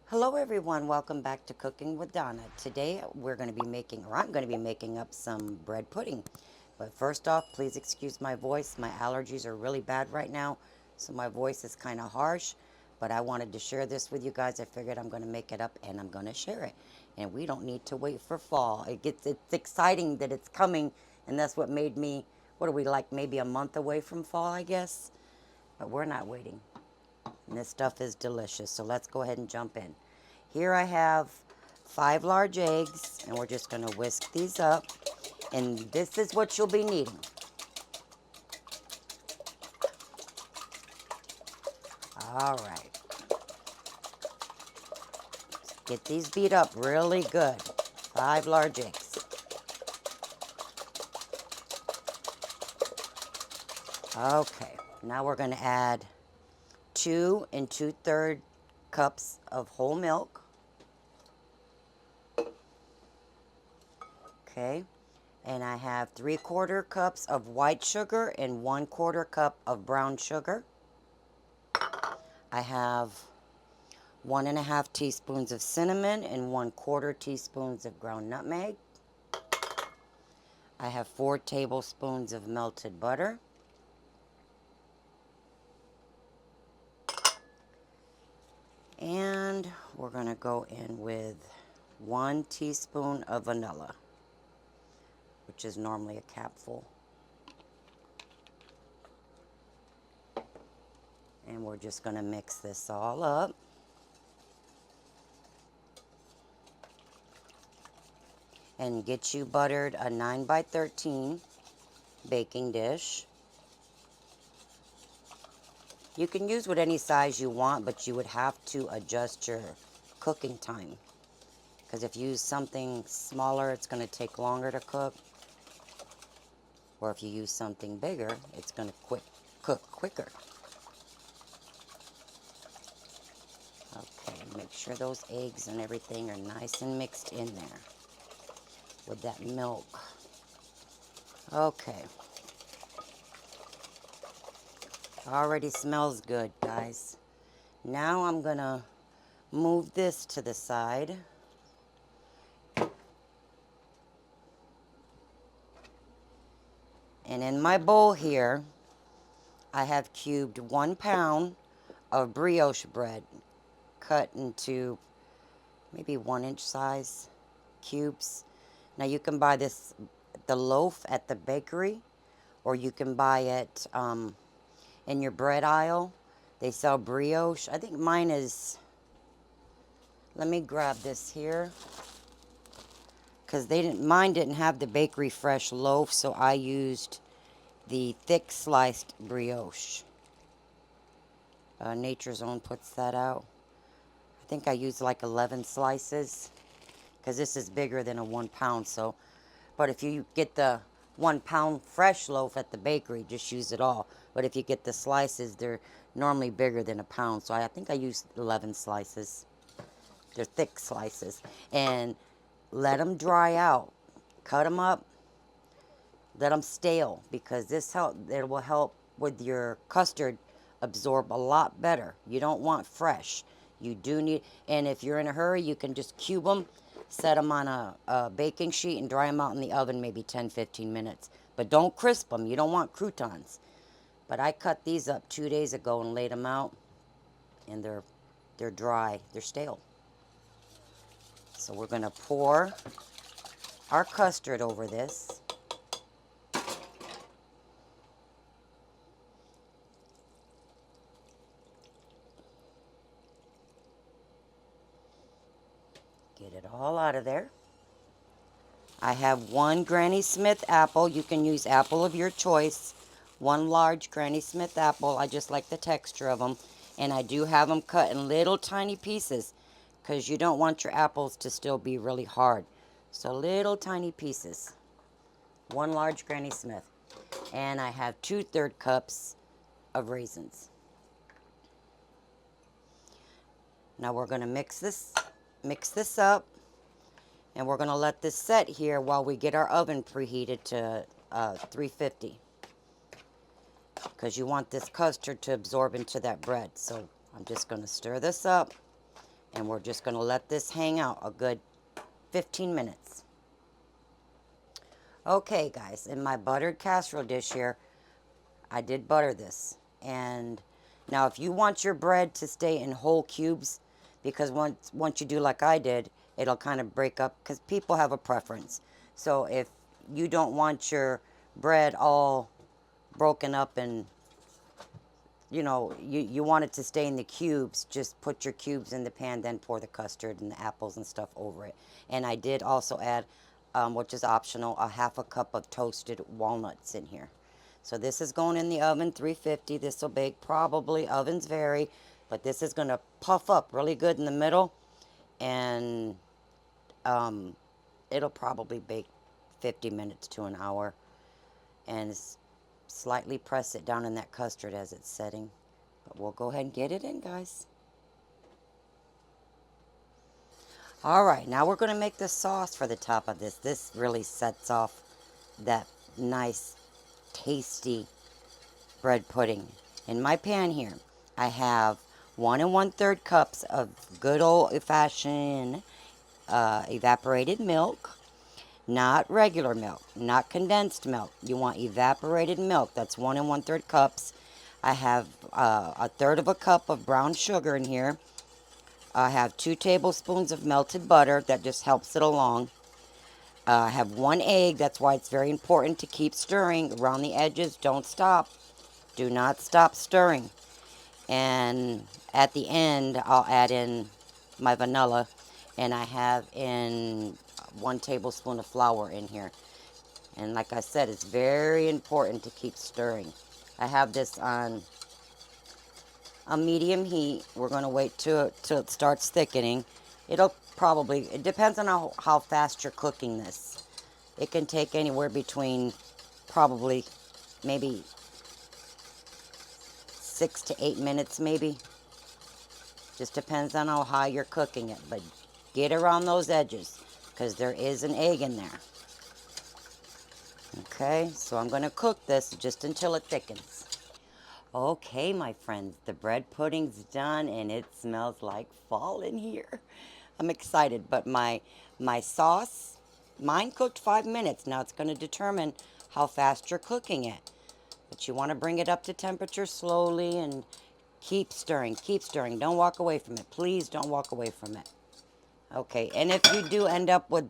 Hello everyone, welcome back to Cooking with Donna. Today we're going to be making, or I'm going to be making up some bread pudding. But first off, please excuse my voice. My allergies are really bad right now, so my voice is kind of harsh. But I wanted to share this with you guys. I figured I'm going to make it up and I'm going to share it. And we don't need to wait for fall. It's exciting that it's coming, and that's what made me, what are we, like maybe a month away from fall, I guess? But we're not waiting. And this stuff is delicious, so let's go ahead and jump in. Here I have 5 large eggs, and we're just going to whisk these up. And this is what you'll be needing. All right. Get these beat up really good. 5 large eggs. Okay, now we're going to add 2 2/3 cups of whole milk. Okay, and I have 3/4 cups of white sugar and 1/4 cup of brown sugar. I have 1½ teaspoons of cinnamon and 1/4 teaspoons of ground nutmeg. I have 4 tablespoons of melted butter. And we're going to go in with 1 teaspoon of vanilla, which is normally a capful. And we're just going to mix this all up. And get you buttered a 9x13 baking dish. You can use with any size you want, but you would have to adjust your cooking time. Because if you use something smaller, it's going to take longer to cook. Or if you use something bigger, it's going to cook quicker. Okay, make sure those eggs and everything are nice and mixed in there with that milk. Okay. Already smells good, guys. Now I'm going to move this to the side. And in my bowl here, I have cubed 1 pound of brioche bread, cut into maybe 1-inch size cubes. Now you can buy the loaf at the bakery, or you can buy it in your bread aisle. They sell brioche. I think mine is, let me grab this here, because mine didn't have the bakery fresh loaf, so I used the thick sliced brioche. Nature's Own puts that out. I think I used like 11 slices, because this is bigger than a 1 pound. So, but if you get the 1 pound fresh loaf at the bakery, just use it all. But if you get the slices, they're normally bigger than a pound. So I think I used 11 slices. They're thick slices. And let them dry out. Cut them up. Let them stale, because it will help with your custard absorb a lot better. You don't want fresh. You do need, and if you're in a hurry, you can just cube them, set them on a baking sheet, and dry them out in the oven maybe 10-15 minutes. But don't crisp them. You don't want croutons. But I cut these up 2 days ago and laid them out, and they're dry. They're stale. So we're going to pour our custard over this. Get it all out of there. I have 1 Granny Smith apple. You can use apple of your choice. 1 large Granny Smith apple. I just like the texture of them. And I do have them cut in little tiny pieces, because you don't want your apples to still be really hard. So little tiny pieces. 1 large Granny Smith. And I have 2/3 cups of raisins. Now we're going to mix this up, and we're going to let this set here while we get our oven preheated to 350, because you want this custard to absorb into that bread. So I'm just going to stir this up, and we're just going to let this hang out a good 15 minutes. Okay, guys, in my buttered casserole dish here, I did butter this. And now if you want your bread to stay in whole cubes, because once you do like I did, it'll kind of break up, because people have a preference. So if you don't want your bread all broken up and you want it to stay in the cubes, just put your cubes in the pan, then pour the custard and the apples and stuff over it. And I did also add, which is optional, a half a cup of toasted walnuts in here. So this is going in the oven, 350. This will bake probably, ovens vary, but this is going to puff up really good in the middle, and it'll probably bake 50 minutes to an hour. And slightly press it down in that custard as it's setting. But we'll go ahead and get it in, guys. All right, now we're going to make the sauce for the top of this. This really sets off that nice, tasty bread pudding. In my pan here, I have 1 1/3 cups of good old-fashioned evaporated milk. Not regular milk, not condensed milk. You want evaporated milk. That's 1 1/3 cups. I have 1/3 of a cup of brown sugar in here. I have 2 tablespoons of melted butter. That just helps it along. I have 1 egg. That's why it's very important to keep stirring around the edges. Don't stop. Do not stop stirring. And at the end, I'll add in my vanilla. And I have in 1 tablespoon of flour in here. And like I said, it's very important to keep stirring. I have this on a medium heat. We're going to wait till it starts thickening. It depends on how fast you're cooking this. It can take anywhere between probably maybe 6 to 8 minutes maybe. Just depends on how high you're cooking it. But get around those edges, because there is an egg in there. Okay, so I'm going to cook this just until it thickens. Okay, my friends, the bread pudding's done, and it smells like fall in here. I'm excited, but my sauce, mine cooked 5 minutes. Now it's going to determine how fast you're cooking it. But you want to bring it up to temperature slowly and keep stirring, keep stirring. Don't walk away from it. Please don't walk away from it. Okay, and if you do end up with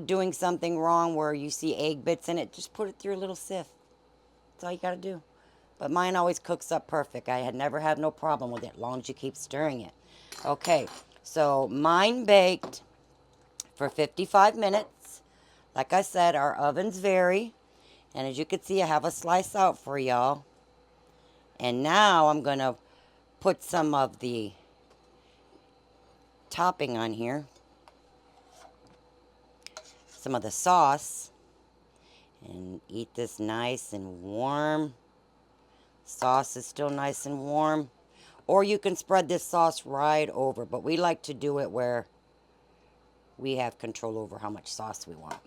doing something wrong where you see egg bits in it, just put it through a little sieve. That's all you got to do. But mine always cooks up perfect. I had never had no problem with it, as long as you keep stirring it. Okay, so mine baked for 55 minutes. Like I said, our ovens vary. And as you can see, I have a slice out for y'all. And now I'm going to put some of the topping on here. Some of the sauce. And eat this nice and warm. Sauce is still nice and warm. Or you can spread this sauce right over. But we like to do it where we have control over how much sauce we want.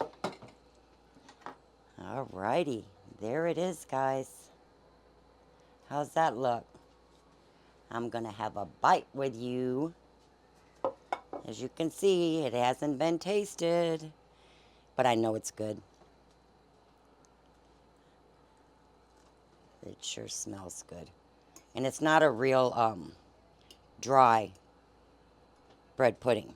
Alrighty. There it is, guys. How's that look? I'm going to have a bite with you. As you can see, it hasn't been tasted. But I know it's good. It sure smells good. And it's not a real dry bread pudding.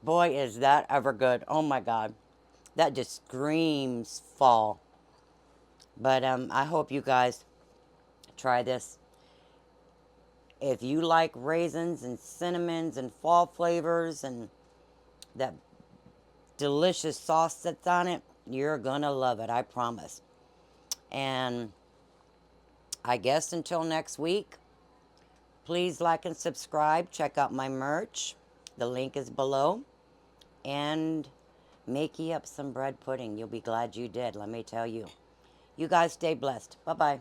Boy, is that ever good. Oh my God. That just screams fall. But I hope you guys try this. If you like raisins and cinnamons and fall flavors and that delicious sauce that's on it, you're gonna love it, I promise. And I guess until next week, please like and subscribe. Check out my merch. The link is below. And Make ye up some bread pudding. You'll be glad you did, let me tell you. You guys stay blessed. Bye-bye.